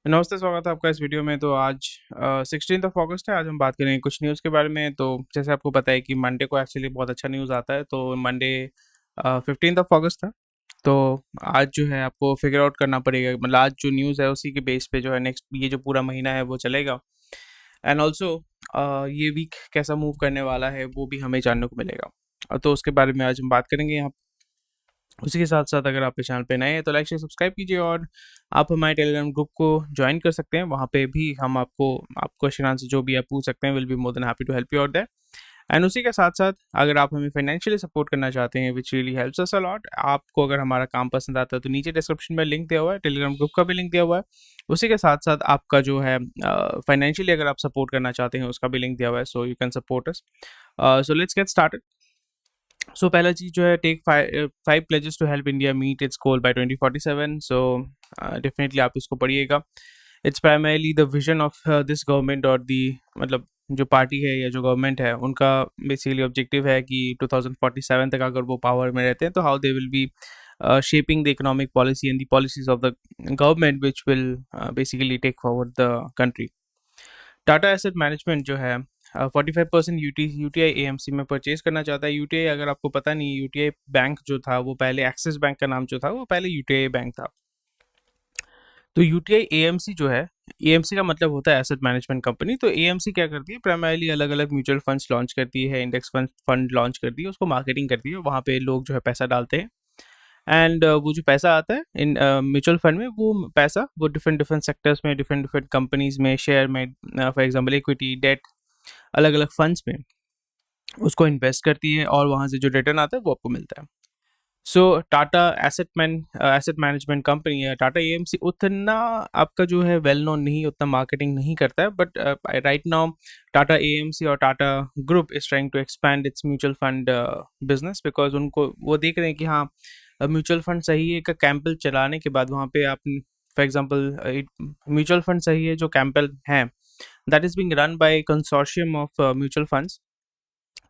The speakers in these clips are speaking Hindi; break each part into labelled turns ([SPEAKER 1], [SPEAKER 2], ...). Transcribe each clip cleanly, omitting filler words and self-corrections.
[SPEAKER 1] नमस्ते, स्वागत है आपका इस वीडियो में। तो आज 16th ऑफ अगस्त है। आज हम बात करेंगे कुछ न्यूज़ के बारे में। तो जैसे आपको पता है कि मंडे को एक्चुअली बहुत अच्छा न्यूज़ आता है। तो मंडे 15th ऑफ अगस्त था। तो आज जो है आपको फिगर आउट करना पड़ेगा, मतलब आज जो न्यूज़ है उसी के बेस पे जो है नेक्स्ट ये जो पूरा महीना है वो चलेगा। एंड ऑल्सो ये वीक कैसा मूव करने वाला है वो भी हमें जानने को मिलेगा। तो उसके बारे में आज हम बात करेंगे यहाँ। उसी के साथ साथ अगर आप इस चैनल पे नए हैं तो लाइक शेयर सब्सक्राइब कीजिए, और आप हमारे टेलीग्राम ग्रुप को ज्वाइन कर सकते हैं। वहाँ पे भी हम आप क्वेश्चन आंसर जो भी आप पूछ सकते हैं, will be more than happy to help you out there. And उसी के साथ साथ अगर आप हमें फाइनेंशियली सपोर्ट करना चाहते हैं, which really helps us a lot, आपको अगर हमारा काम पसंद आता है तो नीचे डिस्क्रिप्शन में लिंक दिया हुआ है, टेलीग्राम ग्रुप का भी लिंक दिया हुआ है। उसी के साथ साथ आपका जो है फाइनेंशियली अगर आप सपोर्ट करना चाहते हैं उसका भी लिंक दिया हुआ है, so you can support us. So let's get started. So पहला चीज जो है, take 5 pledges to help India meet its goal by 2047। So definitely आप इसको पढ़िएगा। It's primarily the vision of this government, और दी मतलब जो पार्टी है या जो गवर्नमेंट है उनका बेसिकली ऑब्जेक्टिव है कि 2047 तक अगर वो पावर में रहते हैं तो how they will be shaping the economic policy and the policies of the government which will basically take forward the country. Tata asset management जो है 45% यूटीआई एएमसी में परचेज करना चाहता है। यूटीआई, अगर आपको पता नहीं, यूटीआई बैंक जो था वो पहले एक्सिस बैंक का नाम जो था वो पहले यूटीआई बैंक था। तो यूटीआई एएमसी जो है, एएमसी का मतलब होता है एसेट मैनेजमेंट कंपनी। तो एएमसी क्या करती है, प्राइमरीली अलग अलग म्यूचुअल फंड्स लॉन्च करती है, इंडेक्स फंड लॉन्च करती है, उसको मार्केटिंग करती है, वहाँ पे लोग जो है पैसा डालते हैं। एंड वो जो पैसा आता है इन म्यूचुअल फंड में, वो पैसा वो डिफरेंट डिफरेंट सेक्टर्स में, डिफरेंट डिफरेंट कंपनीज में, शेयर में, फॉर एग्जांपल इक्विटी, डेट, अलग अलग फंड्स में उसको इन्वेस्ट करती है, और वहाँ से जो रिटर्न आता है वो आपको मिलता है। सो टाटा एसेट मैनेजमेंट कंपनी है, टाटा एएमसी उतना आपका जो है वेल नोन नहीं, उतना मार्केटिंग नहीं करता है। But right now Tata AMC और Tata group is trying to expand its mutual fund business, because उनको वो देख रहे हैं कि हाँ, म्यूचुअल फंड सही है का कैंपल चलाने के बाद वहाँ पे आप, फॉर एग्जांपल म्यूचुअल फंड सही है जो कैंपल है, that is being run by consortium of mutual funds.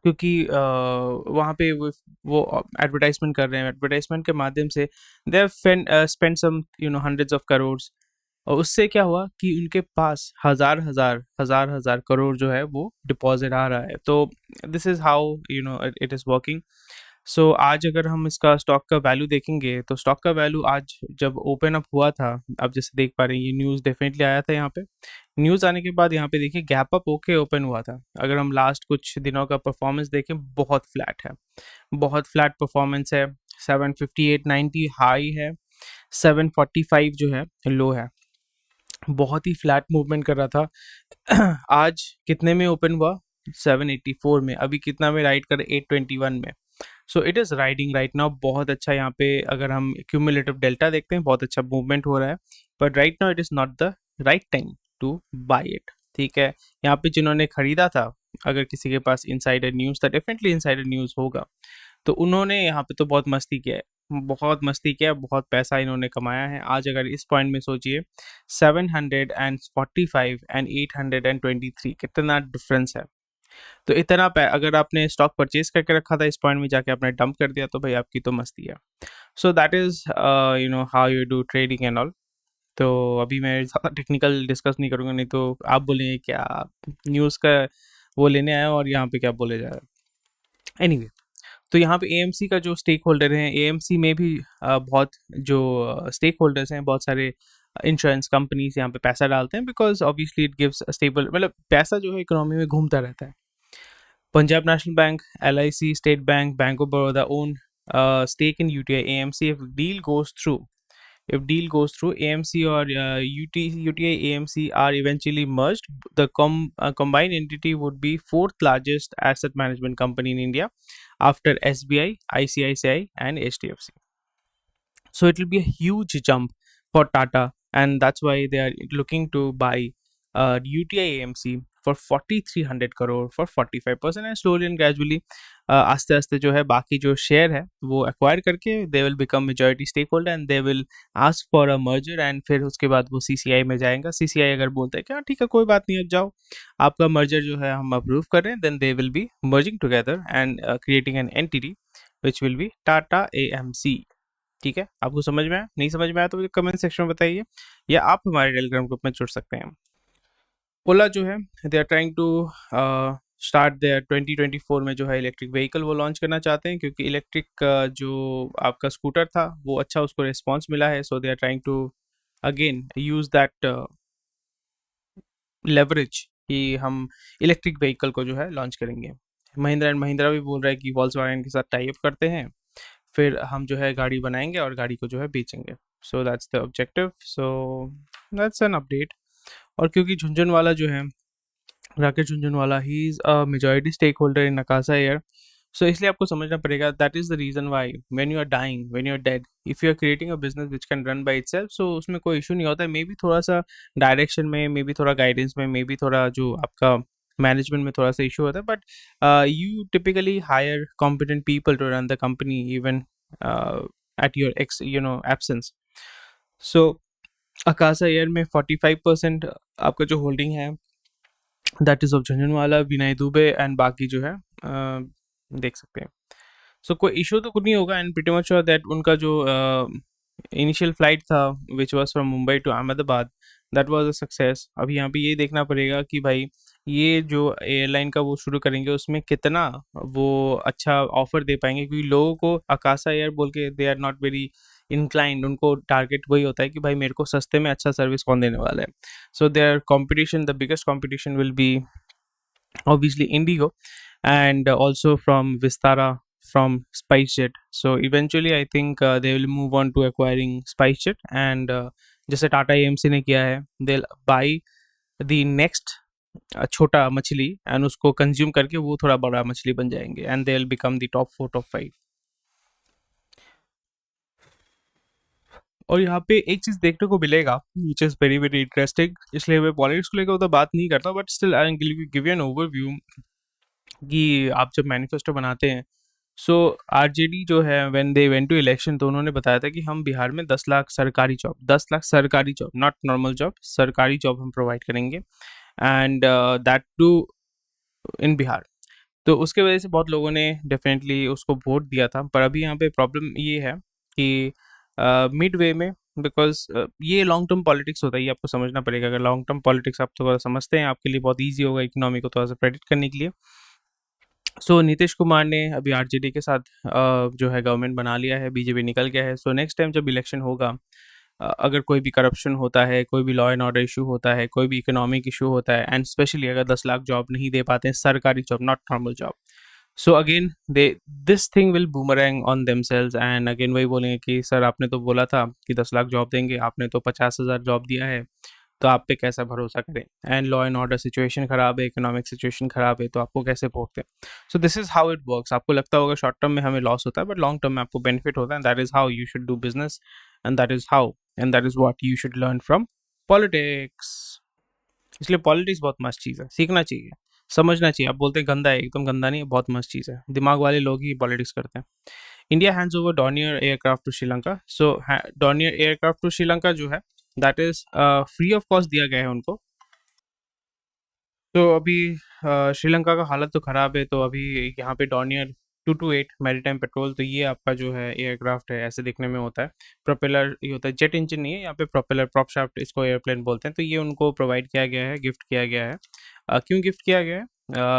[SPEAKER 1] क्योंकि वहाँ पे वो एडवर्टाइजमेंट कर रहे हैं, एडवर्टाइजमेंट के माध्यम से they have spend some hundreds of crores, और उससे क्या हुआ कि उनके पास हजार करोड़ जो है वो डिपॉजिट आ रहा है। तो this is how it is working. So आज अगर हम इसका स्टॉक का वैल्यू देखेंगे तो स्टॉक का वैल्यू आज जब ओपन अप हुआ था, आप जैसे देख पा रहे हैं, ये न्यूज़ डेफिनेटली आया था यहाँ पे। न्यूज़ आने के बाद यहाँ पे देखिए गैप अप होके ओपन हुआ था। अगर हम लास्ट कुछ दिनों का परफॉर्मेंस देखें, बहुत फ्लैट है, बहुत फ्लैट परफॉर्मेंस है। 758.90 हाई है, 745 जो है लो है। बहुत ही फ्लैट मूवमेंट कर रहा था। आज कितने में ओपन हुआ? 784 में। अभी कितना में राइड कर, 821 में। So it is riding right now बहुत अच्छा। यहाँ पे अगर हम क्यूमुलेटिव डेल्टा देखते हैं, बहुत अच्छा मूवमेंट हो रहा है। But right now it is not the right time to buy it. ठीक है, यहाँ पे जिन्होंने खरीदा था, अगर किसी के पास इनसाइडर न्यूज़ था, डेफिनेटली इनसाइडर न्यूज़ होगा, तो उन्होंने यहाँ पे तो बहुत मस्ती किया है, बहुत मस्ती किया है, बहुत पैसा इन्होंने कमाया है। आज अगर इस पॉइंट में सोचिए, 745 एंड 823, कितना डिफरेंस है। तो इतना अगर आपने स्टॉक परचेज करके रखा था, इस पॉइंट में जाके आपने डंप कर दिया, तो भाई आपकी तो मस्ती है। So that is how you do trading and all. तो अभी मैं ज़्यादा टेक्निकल डिस्कस नहीं करूँगा, नहीं तो आप बोलेंगे क्या आप न्यूज़ का वो लेने आए हो और यहाँ पे क्या बोले जा रहा है। एनीवे, तो यहाँ पे एएमसी का जो स्टेक होल्डर हैं, एएमसी में भी बहुत जो स्टेक होल्डर्स हैं, बहुत सारे इंश्योरेंस कंपनीज यहाँ पे पैसा डालते हैं, because obviously it gives stable, मतलब पैसा जो है इकोनॉमी में घूमता रहता है। Punjab National Bank, LIC, State Bank, Bank of Baroda own stake in UTI AMC. If deal goes through, AMC or UTI AMC are eventually merged. The combined entity would be fourth largest asset management company in India after SBI, ICICI, and HDFC. So it will be a huge jump for Tata, and that's why they are looking to buy UTI AMC for 4300 crore for 45%, and slowly and gradually आस्ते आस्ते जो है बाकी जो शेयर है वो एक्वायर करके they will become majority stakeholder and they will ask for a merger, and फिर उसके बाद वो CCI में जाएगा। CCI अगर बोलते हैं कि हाँ ठीक है, कोई बात नहीं, अब जाओ, आपका मर्जर जो है हम अप्रूव कर रहे हैं, then they will be merging together and creating an entity which will be Tata AMC. ठीक है, आपको समझ में आया? नहीं समझ में आया तो मुझे कमेंट सेक्शन में बताइए, या आप हमारे टेलीग्राम ग्रुप में जुड़ सकते हैं। ओला जो है, they are trying to start their 2024 में जो है इलेक्ट्रिक व्हीकल वो लॉन्च करना चाहते हैं, क्योंकि इलेक्ट्रिक जो आपका स्कूटर था वो अच्छा उसको रिस्पॉन्स मिला है। So they are trying to again use that leverage कि हम इलेक्ट्रिक व्हीकल को जो है लॉन्च करेंगे। महिंद्रा एंड महिंद्रा भी बोल रहा है कि वॉल्क्सवैगन के साथ टाई अप करते हैं, फिर हम जो है गाड़ी बनाएंगे और गाड़ी को जो है बेचेंगे। So that's the objective. So that's an update. और क्योंकि झुंझुनवाला जो है, Rakesh Jhunjhunwala, he is a majority stake holder in Akasa Air. So इसलिए आपको समझना पड़ेगा, that is the reason why when you are dying, when you are dead, if you are creating a business which can run by itself, so उसमें कोई इशू नहीं होता है। मे बी थोड़ा सा डायरेक्शन में, मे बी थोड़ा गाइडेंस में, मे बी थोड़ा जो आपका मैनेजमेंट में थोड़ा सा इशू होता है, but you typically hire competent people to run the company even at your ex absence. So Akasa Air में 45% आपका जो होल्डिंग है, that is of Jhunjhunwala, Vinay Dubey and बाकी जो है देख सकते हैं। सो कोई इशू तो कुछ नहीं होगा, and pretty much sure that उनका जो इनिशियल फ्लाइट था which was from Mumbai to Ahmedabad, that was a success. अभी यहाँ पे ये देखना पड़ेगा कि भाई ये जो एयरलाइन का वो शुरू करेंगे उसमें कितना वो अच्छा ऑफर दे पाएंगे, क्योंकि लोगों को अकासा एयर बोल के they are not very inclined, उनको टारगेट वही होता है कि भाई मेरे को सस्ते में अच्छा सर्विस कौन देने वाला है। So their competition, the biggest competition will be obviously Indigo, and also from Vistara, from SpiceJet. So eventually, I think they will move on to acquiring SpiceJet, and जैसे टाटा एएमसी ने किया है, they'll buy the next छोटा मछली एंड उसको कंज्यूम करके वो थोड़ा बड़ा मछली बन जाएंगे, and they will become the top 4 top 5। और यहाँ पे एक चीज देखने को मिलेगा which is very very interesting, इसलिए मैं पॉलिटिक्स को लेकर उतना बात नहीं करता, but still I give you an overview कि आप जब मैनिफेस्टो बनाते हैं, सो आरजेडी जो है when they went to election, तो उन्होंने बताया था कि हम बिहार में 10 लाख सरकारी जॉब, 10 लाख सरकारी जॉब, नॉट नॉर्मल जॉब, सरकारी जॉब हम प्रोवाइड करेंगे, एंड दैट टू इन बिहार। तो उसके वजह से बहुत लोगों ने डेफिनेटली उसको वोट दिया था, पर अभी यहाँ पे प्रॉब्लम ये है कि मिड वे में, बिकॉज ये लॉन्ग टर्म पॉलिटिक्स होता है, ये आपको समझना पड़ेगा। अगर लॉन्ग टर्म पॉलिटिक्स आप थोड़ा समझते हैं, आपके लिए बहुत ईजी होगा इकोनॉमी को थोड़ा सा प्रेडिक्ट करने के लिए। सो नीतीश कुमार ने अभी आरजेडी के साथ जो है गवर्नमेंट बना लिया है, बीजेपी निकल गया है। सो नेक्स्ट टाइम जब इलेक्शन होगा, अगर कोई भी करप्शन होता है, कोई भी लॉ एंड ऑर्डर इशू होता है, कोई भी इकोनॉमिक इशू होता है, एंड स्पेशली अगर 10 लाख जॉब नहीं दे पाते हैं, सरकारी job, not normal job, so again they this thing will boomerang on themselves, and again वही बोलेंगे कि सर आपने तो बोला था कि 10 लाख जॉब देंगे, आपने तो 50,000 जॉब दिया है, तो आप पे कैसा भरोसा करें, and law and order situation खराब है, इकोनॉमिक सिचुएशन खराब है, तो आपको कैसे भोगते हैं। So this is how it works. आपको लगता होगा शॉर्ट टर्म में हमें लॉस होता है, बट लॉन्ग टर्म में आपको बेनिफिट होता है, that is how you should do business, and that is how, and that is what you should learn from politics. इसलिए पॉलिटिक्स बहुत मस्त चीज़ है, सीखना चाहिए, समझना चाहिए। आप बोलते हैं गंदा है, एकदम गंदा नहीं है, बहुत मस्त चीज़ है, दिमाग वाले लोग ही पॉलिटिक्स करते हैं। India hands over Dornier aircraft to Sri Lanka. So Dornier aircraft to Sri Lanka जो है, that is free of cost दिया गया है उनको। तो अभी श्रीलंका का हालत तो ख़राब है, तो अभी यहाँ पे डॉर्नियर 228 मैरीटाइम पेट्रोल, तो ये आपका जो है एयरक्राफ्ट है, ऐसे दिखने में होता है, प्रोपेलर ये होता है, जेट इंजन नहीं है, यहाँ पे प्रोपेलर प्रॉप शाफ्ट इसको एयरप्लेन बोलते हैं। तो ये उनको प्रोवाइड किया गया है, गिफ्ट किया गया है। क्यों गिफ्ट किया गया है?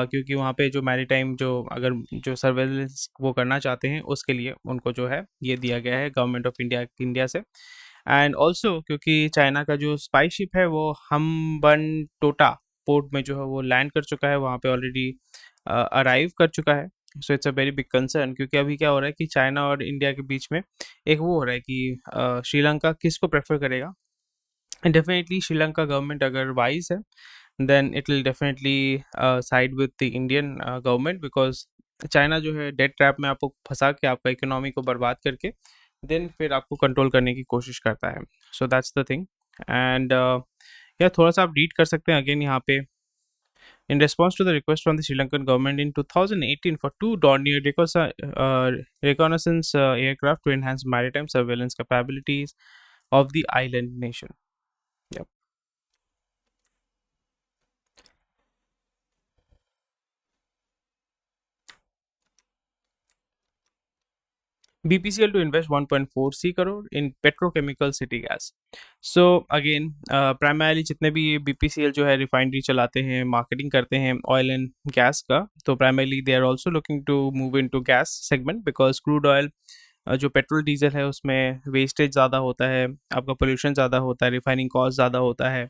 [SPEAKER 1] क्योंकि वहाँ पे जो मैरीटाइम जो अगर जो सर्वेलेंस वो करना चाहते हैं, उसके लिए उनको जो है ये दिया गया है गवर्नमेंट ऑफ इंडिया इंडिया से। एंड ऑल्सो क्योंकि चाइना का जो स्पाई शिप है वो हम्बन टोटा पोर्ट में जो है वो लैंड कर चुका है, वहाँ पे ऑलरेडी अराइव कर चुका है। So it's a very big concern, क्योंकि अभी क्या हो रहा है कि चाइना और इंडिया के बीच में एक वो हो रहा है कि श्रीलंका किसको प्रेफर करेगा। डेफिनेटली श्रीलंका गवर्नमेंट अगर वाइज है, then it will definitely side with the Indian government, because China जो है डेट ट्रैप में आपको फंसा के आपका इकोनॉमी को बर्बाद करके देन फिर आपको कंट्रोल करने की कोशिश करता है। So that's the thing. And या थोड़ा सा आप रीड कर सकते हैं अगेन यहाँ पे, in response to the request from the Sri Lankan government in 2018 for two Dornier reconnaissance aircraft to enhance maritime surveillance capabilities of the island nation. Yep. BPCL to invest 1.4 crore in petrochemical city gas. So again, primarily जितने भी ये BPCL जो है रिफाइनरी चलाते हैं, मार्केटिंग करते हैं ऑयल एंड गैस का, तो primarily they are also looking to move in to gas segment because crude oil जो पेट्रोल डीजल है उसमें वेस्टेज ज़्यादा होता है, आपका पोल्यूशन ज़्यादा होता है, रिफाइनिंग कॉस्ट ज़्यादा होता है,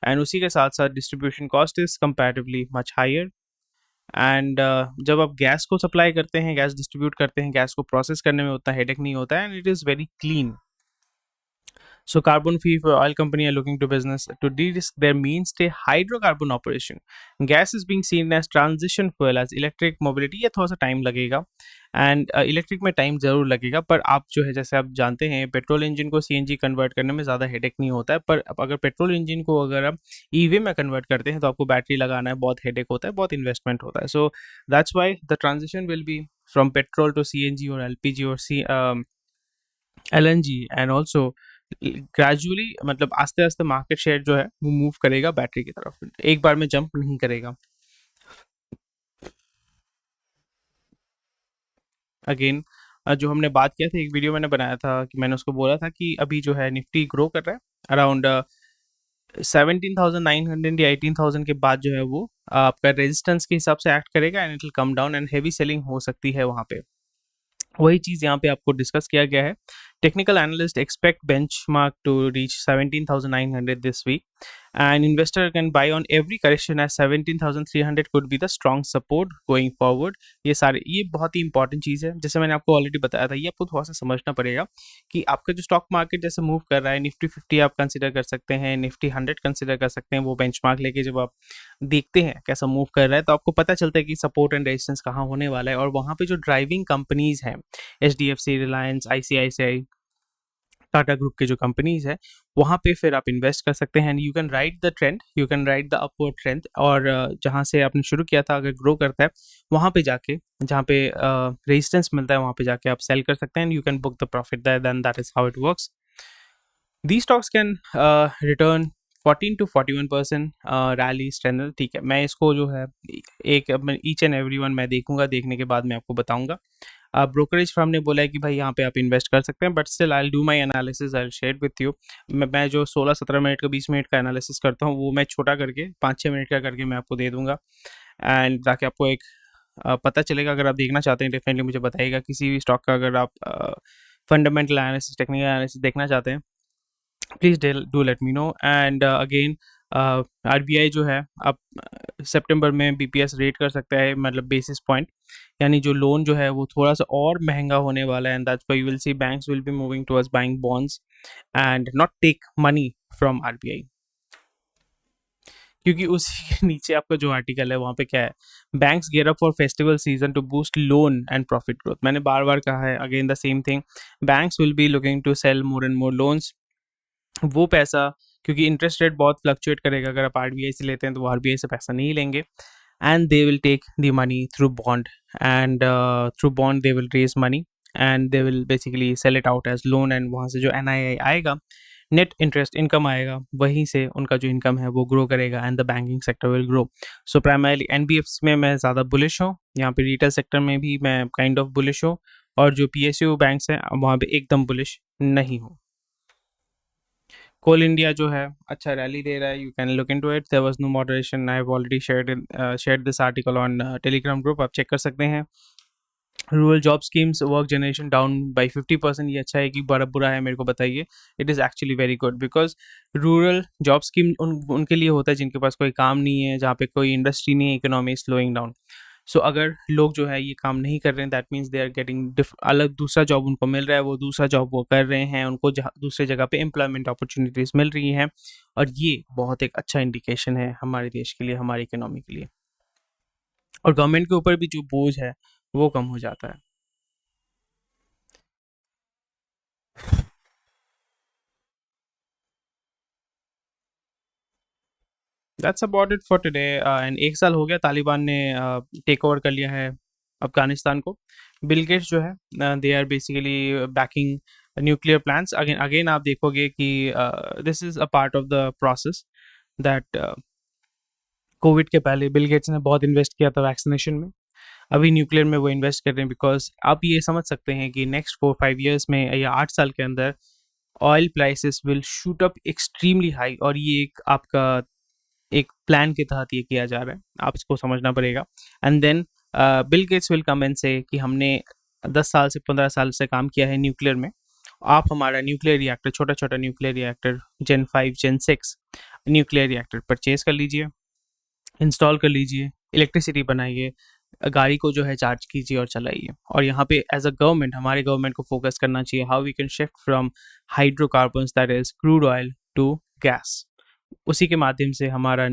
[SPEAKER 1] एंड उसी के साथ साथ distribution cost is comparatively much higher. And जब आप गैस को सप्लाई करते हैं, गैस डिस्ट्रीब्यूट करते हैं, गैस को प्रोसेस करने में उतना हेडेक नहीं होता है, and it is very clean. So carbon free for oil company are looking to business to de-risk their mainstay hydrocarbon operation. Gas is being seen as transition fuel as electric mobility। ये थोड़ा सा टाइम लगेगा एंड इलेक्ट्रिक में टाइम ज़रूर लगेगा, पर आप जो है जैसे आप जानते हैं पेट्रोल इंजन को सीएनजी कन्वर्ट करने में ज़्यादा हेडेक नहीं होता है, पर अगर पेट्रोल इंजन को अगर आप ईवी में कन्वर्ट करते हैं तो आपको बैटरी लगाना है, बहुत हेडेक होता है, बहुत इन्वेस्टमेंट होता है। So that's why the transition will be from petrol to CNG और एलपीजी और एलएनजी, एंड ऑल्सो ग्रेजुअली मतलब आस्ते आस्ते मार्केट शेयर जो है वो मूव करेगा बैटरी की तरफ, एक बार में जंप नहीं करेगा। अगेन जो हमने बात किया था, एक वीडियो मैंने बनाया था कि मैंने उसको बोला था कि अभी जो है निफ्टी ग्रो कर रहा है अराउंड 17,900 या 18,000 के बाद जो है वो आपका रेजिस्टेंस के हिसाब से एक्ट करेगा and it will come down and heavy selling हो सकती है वहाँ पे। वही चीज़ यहाँ पे आपको डिस्कस किया गया है। Technical analyst expect benchmark to reach 17,900 this week and investor can buy on every correction as 17,300 could be the strong support going forward. ये बहुत ही इंपॉर्टेंट चीज़ है, जैसे मैंने आपको ऑलरेडी बताया था, ये आपको थोड़ा सा समझना पड़ेगा कि आपका जो स्टॉक मार्केट जैसे मूव कर रहा है, निफ्टी 50 आप कंसिडर कर सकते हैं, निफ्टी 100 कंसिडर कर सकते हैं, वो बेंचमार्क लेके जब आप देखते हैं कैसा मूव कर रहा है तो आपको पता चलता है कि सपोर्ट एंड रेजिस्टेंस कहाँ होने वाला है, और वहाँ पे जो ड्राइविंग कंपनीज हैं HDFC, Reliance, ICICI, Tata group के जो कंपनीज है, वहाँ पे फिर आप इन्वेस्ट कर सकते हैं। You can ride the trend, you can ride the upward trend, और जहाँ से आपने शुरू किया था अगर ग्रो करता है वहाँ पे जाके जहाँ पे रेजिस्टेंस मिलता है वहाँ पे जाके आप सेल कर सकते हैं, you can book the profit then that is how it works. These stocks can return 14 to 41% rally strength. ठीक है, मैं इसको जो है एक ईच एंड एवरी वन मैं देखूंगा, देखने के बाद मैं आपको बताऊंगा। ब्रोकरेज फर्म ने बोला है कि भाई यहाँ पे आप इन्वेस्ट कर सकते हैं, but still I do my analysis, I share with you. मैं जो 16-17 मिनट का 20 मिनट का एनालिसिस करता हूँ वो मैं छोटा करके 5-6 मिनट का करके मैं आपको दे दूंगा, एंड ताकि आपको एक पता चलेगा। अगर आप देखना चाहते हैं डेफिनेटली मुझे बताइएगा, किसी भी स्टॉक का अगर आप फंडामेंटल एनालिसिस, टेक्निकल एनालिसिस देखना चाहते हैं, please do let me know. And again RBI जो है अब सितंबर में BPS रेट कर सकता है, मतलब बेसिस पॉइंट, यानी जो लोन जो है वो थोड़ा सा और महंगा होने वाला है, and that's why you will see banks will be moving towards buying bonds and not take money from RBI। क्योंकि उसी के नीचे आपका जो आर्टिकल है वहाँ पे क्या है, banks gear up for festival season to boost loan and profit growth. मैंने बार बार कहा है, again the same thing, banks will be looking to sell more and more loans. वो पैसा, क्योंकि इंटरेस्ट रेट बहुत फ्लक्चुएट करेगा, अगर आप RBI से लेते हैं तो वो RBI से पैसा नहीं लेंगे, and they will take the money through bond, and through bond they will raise money and they will basically sell it out as loan, and वहाँ से जो NII आएगा, नेट इंटरेस्ट इनकम आएगा, वहीं से उनका जो इनकम है वो ग्रो करेगा and the banking sector will grow. So primarily NBFC में मैं ज़्यादा बुलिश हूँ, यहाँ पे रिटेल सेक्टर में भी मैं काइंड ऑफ बुलिश हूँ, और जो PSU बैंक्स हैं वहाँ पे एकदम बुलिश नहीं हूँ। कोल इंडिया जो है अच्छा रैली दे रहा है, you can look into it, there was no moderation, I have already shared this article on Telegram group, आप चेक कर सकते हैं। Rural job schemes work generation down by 50%, ये अच्छा है कि बड़ा बुरा है मेरे को बताइए। It is actually very good, because rural job scheme उनके लिए होता है जिनके पास कोई काम नहीं है, जहाँ पे कोई इंडस्ट्री नहीं है, इकोनॉमी स्लोइंग डाउन। सो अगर लोग जो है ये काम नहीं कर रहे हैं, that means they are getting अलग दूसरा जॉब उनको मिल रहा है, वो दूसरा जॉब वो कर रहे हैं, उनको दूसरे जगह पे एम्प्लॉयमेंट अपॉर्चुनिटीज़ मिल रही हैं, और ये बहुत एक अच्छा इंडिकेशन है हमारे देश के लिए, हमारी इकोनॉमी के लिए, और गवर्नमेंट के ऊपर भी जो बोझ है वो कम हो जाता है। That's about it for today. And 1 साल हो गया तालिबान ने टेक ओवर कर लिया है अफगानिस्तान को। बिल गेट्स जो है they are basically backing nuclear plans. Again again आप देखोगे कि this is a part of the process that Covid के पहले बिल गेट्स ने बहुत इन्वेस्ट किया था वैक्सीनेशन में, अभी न्यूक्लियर में वो इन्वेस्ट कर रहे हैं, बिकॉज आप ये समझ सकते हैं कि नेक्स्ट 4-5 ईयर्स में या 8 साल के अंदर oil prices will shoot up extremely high, और ये एक आपका एक प्लान के तहत ये किया जा रहा है, आप इसको समझना पड़ेगा। And then Bill Gates will come and say कि हमने 10 साल से 15 साल से काम किया है न्यूक्लियर में, आप हमारा न्यूक्लियर रिएक्टर, छोटा छोटा nuclear reactor Gen 5 Gen 6 nuclear reactor purchase कर लीजिए, इंस्टॉल कर लीजिए, इलेक्ट्रिसिटी बनाइए, गाड़ी को जो है चार्ज कीजिए और चलाइए। और यहाँ पे एज अ गवर्नमेंट, हमारे गवर्नमेंट को फोकस करना चाहिए how we can shift from hydrocarbons, that is crude oil, to gas. उसी के माध्यम से हमारा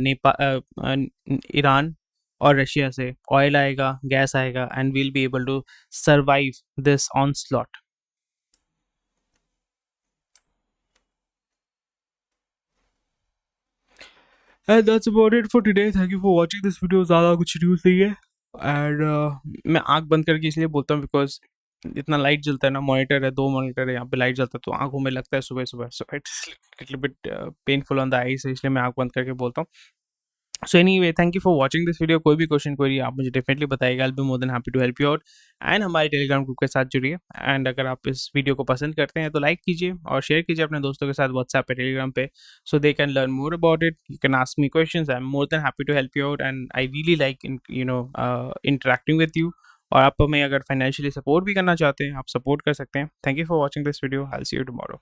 [SPEAKER 1] ईरान और रशिया से ऑयल आएगा, गैस आएगा, and will be able to survive this onslaught. And that's about it for today. Thank you for watching this video. ज़्यादा कुछ न्यूज़ नहीं है। एंड मैं आँख बंद करके इसलिए बोलता हूँ बिकॉज इतना लाइट जलता है ना, मॉनिटर है, 2 मॉनिटर है, यहाँ पे लाइट जलता है तो आंखों में लगता है सुबह सुबह, so it's little bit painful on the eyes, इसलिए मैं आँख बंद करके बोलता हूँ। So anyway, thank you for watching this video. कोई भी क्वेश्चन क्वेरी आप मुझे डेफिनेटली बताइएगा, I will be more than happy to help you out. And हमारे टेलीग्राम ग्रुप के साथ जुड़िए। एंड अगर आप इस वीडियो को पसंद करते हैं तो लाइक कीजिए और शेयर कीजिए अपने दोस्तों के साथ व्हाट्सएप पे, टेलीग्राम पे, so they can learn more about it. You can ask me questions, I am more than happy to help you out, and I really like interacting with you. और आप हमें अगर फाइनेंशियली सपोर्ट भी करना चाहते हैं, आप सपोर्ट कर सकते हैं। Thank you for watching this video, I will see you tomorrow.